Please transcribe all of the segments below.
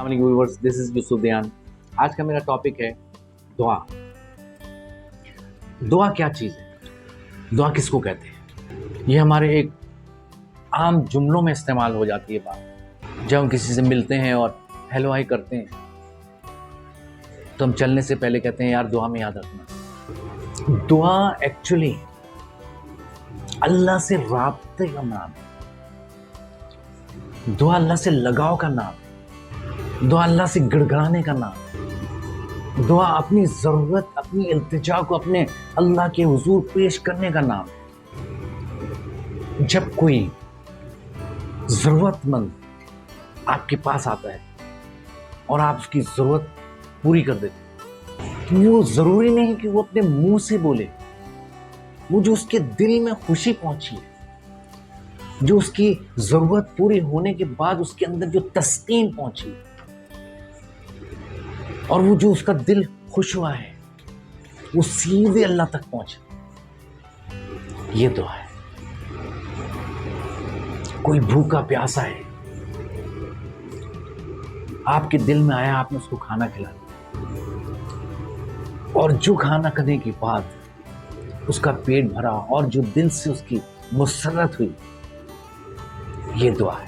अस्सलाम वालेकुम viewers, this is Yusuf दयान। आज का मेरा टॉपिक है दुआ। दुआ क्या चीज़ है? दुआ किसको कहते हैं? ये हमारे एक आम जुमलों में इस्तेमाल हो जाती है बात। जब हम किसी से मिलते हैं और हेलो हाय करते हैं तो हम चलने से पहले कहते हैं यार दुआ में याद रखना। दुआ एक्चुअली अल्लाह से राब्ते का नाम है। दुआ अल्लाह से लगाव का नाम है। दुआ अल्लाह से गिड़गिड़ाने का नाम है। दुआ अपनी ज़रूरत, अपनी इल्तिजा को अपने अल्लाह के हुजूर पेश करने का नाम है। जब कोई ज़रूरतमंद आपके पास आता है और आप उसकी ज़रूरत पूरी कर देते हैं, तो वो ज़रूरी नहीं कि वो अपने मुंह से बोले, वो जो उसके दिल में खुशी पहुंची है, जो उसकी ज़रूरत पूरी होने के बाद उसके अंदर जो तस्कीन पहुंची है और वो जो उसका दिल खुश हुआ है, वो सीधे अल्लाह तक पहुंचे। ये दुआ है। कोई भूखा प्यासा है, आपके दिल में आया, आपने उसको खाना खिला दिया और जो खाना खाने के बाद उसका पेट भरा और जो दिल से उसकी मुसर्रत हुई, ये दुआ है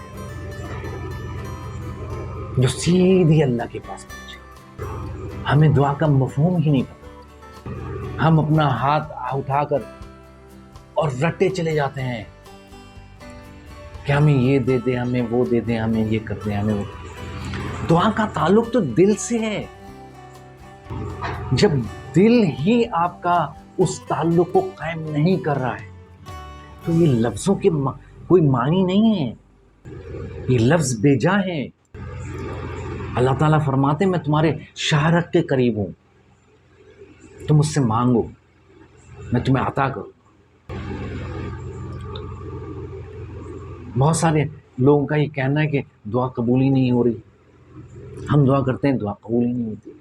जो सीधी अल्लाह के पास पहुंचे। हमें दुआ का मफहूम ही नहीं पता। हम अपना हाथ उठाकर और रटे चले जाते हैं कि हमें ये दे दे, हमें वो दे दे, हमें ये कर दे, हमें वो। दुआ का ताल्लुक तो दिल से है। जब दिल ही आपका उस ताल्लुक को कायम नहीं कर रहा है तो ये लफ्जों के कोई मानी नहीं है, ये लफ्ज बेजा है। अल्लाह ताला फरमाते मैं तुम्हारे शाहरत के करीब हूं, तुम मुझसे मांगो मैं तुम्हें अता करूं। बहुत सारे लोगों का ये कहना है कि दुआ कबूल ही नहीं हो रही। हम दुआ करते हैं, दुआ कबूल ही नहीं होती।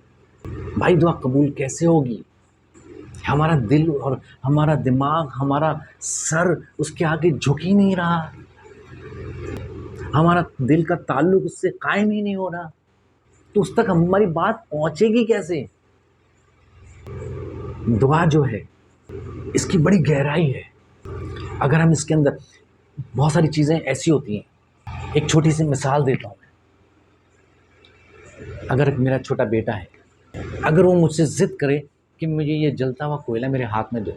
भाई दुआ कबूल कैसे होगी? हमारा दिल और हमारा दिमाग, हमारा सर उसके आगे झुक ही नहीं रहा। हमारा दिल का ताल्लुक उससे कायम ही नहीं हो रहा, तो उस तक हमारी बात पहुंचेगी कैसे? दुआ जो है इसकी बड़ी गहराई है। अगर हम इसके अंदर बहुत सारी चीज़ें ऐसी होती हैं। एक छोटी सी मिसाल देता हूँ। अगर मेरा छोटा बेटा है, अगर वो मुझसे ज़िद करे कि मुझे ये जलता हुआ कोयला मेरे हाथ में दो,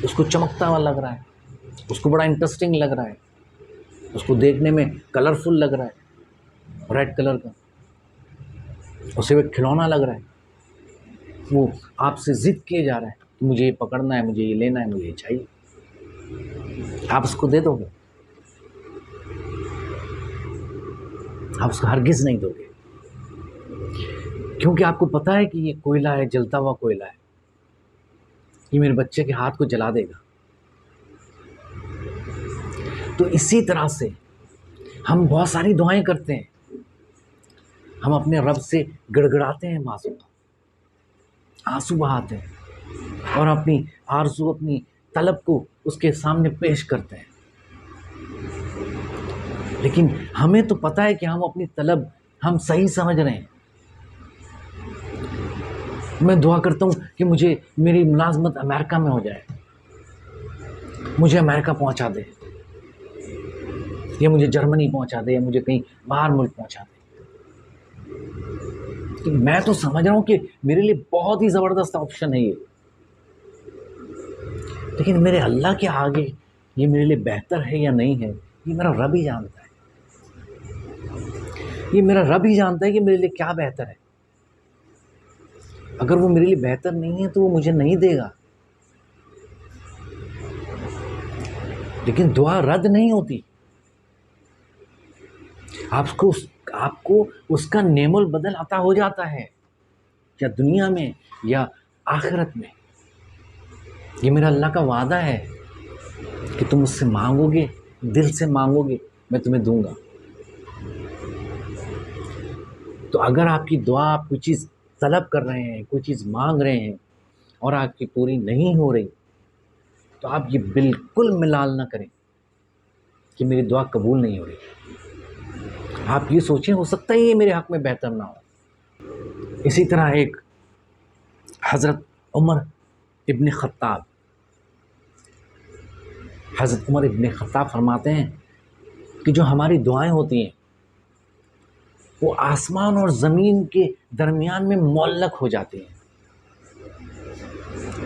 उसको चमकता हुआ लग रहा है, उसको बड़ा इंटरेस्टिंग लग रहा है, उसको देखने में कलरफुल लग रहा है, रेड कलर का, उसे वो खिलौना लग रहा है, वो आपसे ज़िद किए जा रहा है कि मुझे ये पकड़ना है, मुझे ये लेना है, मुझे ये चाहिए। आप उसको दे दोगे? आप उसको हरगिज़ नहीं दोगे, क्योंकि आपको पता है कि ये कोयला है, जलता हुआ कोयला है, ये मेरे बच्चे के हाथ को जला देगा। तो इसी तरह से हम बहुत सारी दुआएं करते हैं। हम अपने रब से गिड़गिड़ाते हैं, मासूम आंसू बहाते हैं और अपनी आरज़ू, अपनी तलब को उसके सामने पेश करते हैं। लेकिन हमें तो पता है कि हम अपनी तलब हम सही समझ रहे हैं। मैं दुआ करता हूँ कि मुझे मेरी मुलाजमत अमेरिका में हो जाए, मुझे अमेरिका पहुँचा दे, या मुझे जर्मनी पहुँचा दे, या मुझे कहीं बाहर मुल्क पहुँचा दे। तो मैं तो समझ रहा हूँ कि मेरे लिए बहुत ही ज़बरदस्त ऑप्शन है ये, लेकिन मेरे अल्लाह के आगे ये मेरे लिए बेहतर है या नहीं है, ये मेरा रब ही जानता है। ये मेरा रब ही जानता है कि मेरे लिए क्या बेहतर है। अगर वो मेरे लिए बेहतर नहीं है तो वो मुझे नहीं देगा। लेकिन दुआ रद्द नहीं होती। आपको उसका नेमुल बदल अता हो जाता है, या दुनिया में या आखिरत में। ये मेरा अल्लाह का वादा है कि तुम मुझसे मांगोगे, दिल से मांगोगे, मैं तुम्हें दूंगा। तो अगर आपकी दुआ, आप कोई चीज़ तलब कर रहे हैं, कोई चीज़ मांग रहे हैं और आपकी पूरी नहीं हो रही, तो आप ये बिल्कुल मिलाल ना करें कि मेरी दुआ कबूल नहीं हो रही। آپ یہ سوچیں ہو سکتا ہے یہ میرے حق میں بہتر نہ ہو۔ اسی طرح ایک حضرت عمر ابن خطاب، حضرت عمر ابن خطاب فرماتے ہیں کہ جو ہماری دعائیں ہوتی ہیں وہ آسمان اور زمین کے درمیان میں معلق ہو جاتی ہیں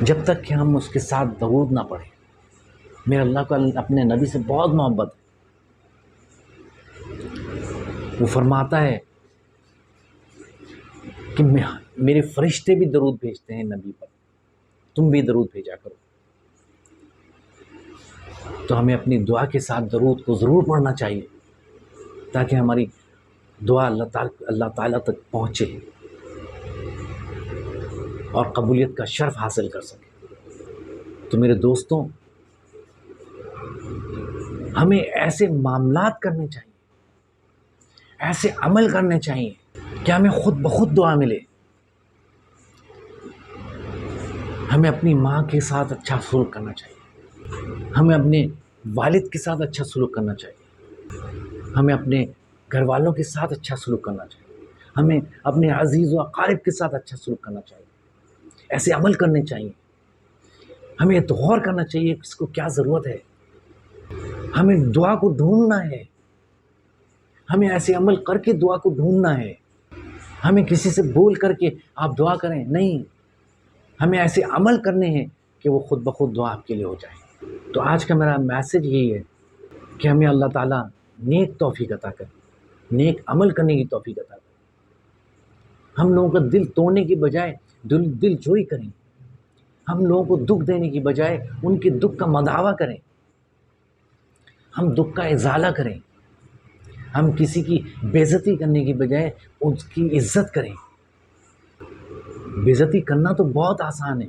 جب تک کہ ہم اس کے ساتھ درود نہ پڑھیں۔ میرے اللہ کو اپنے نبی سے بہت محبت ہے، وہ فرماتا ہے کہ میرے فرشتے بھی درود بھیجتے ہیں نبی پر، تم بھی درود بھیجا کرو۔ تو ہمیں اپنی دعا کے ساتھ درود کو ضرور پڑھنا چاہیے تاکہ ہماری دعا اللہ تعالیٰ تک پہنچے اور قبولیت کا شرف حاصل کر سکے۔ تو میرے دوستوں، ہمیں ایسے معاملات کرنے چاہیے، ایسے عمل کرنے چاہیے کہ ہمیں خود بخود دعا ملے۔ ہمیں اپنی ماں کے ساتھ اچھا سلوک کرنا چاہیے، ہمیں اپنے والد کے ساتھ اچھا سلوک کرنا چاہیے، ہمیں اپنے گھر والوں کے ساتھ اچھا سلوک کرنا چاہیے، ہمیں اپنے عزیز و اقارب کے ساتھ اچھا سلوک کرنا چاہیے، ایسے عمل کرنے چاہیے۔ ہمیں غور کرنا چاہیے کہ اس کو کیا ضرورت ہے، ہمیں دعا کو ڈھونڈنا ہے، ہمیں ایسے عمل کر کے دعا کو ڈھونڈنا ہے۔ ہمیں کسی سے بول کر کے آپ دعا کریں نہیں، ہمیں ایسے عمل کرنے ہیں کہ وہ خود بخود دعا آپ کے لیے ہو جائے۔ تو آج کا میرا میسج یہی ہے کہ ہمیں اللہ تعالیٰ نیک توفیق عطا کرے، نیک عمل کرنے کی توفیق عطا کرے۔ ہم لوگوں کا دل توڑنے کی بجائے دل جوئی کریں، ہم لوگوں کو دکھ دینے کی بجائے ان کے دکھ کا مداوع کریں، ہم دکھ کا ازالہ کریں، ہم کسی کی بے عزتی کرنے کی بجائے اس کی عزت کریں۔ بے عزتی کرنا تو بہت آسان ہے،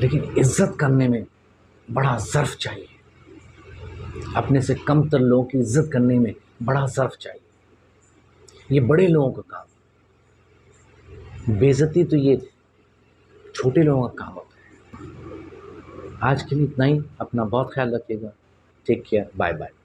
لیکن عزت کرنے میں بڑا ظرف چاہیے، اپنے سے کم تر لوگوں کی عزت کرنے میں بڑا ظرف چاہیے۔ یہ بڑے لوگوں کا کام ہے، بے عزتی تو یہ چھوٹے لوگوں کا کام ہوتا ہے۔ آج کے لیے اتنا ہی، اپنا بہت خیال رکھیے گا، ٹیک کیئر، بائے بائے۔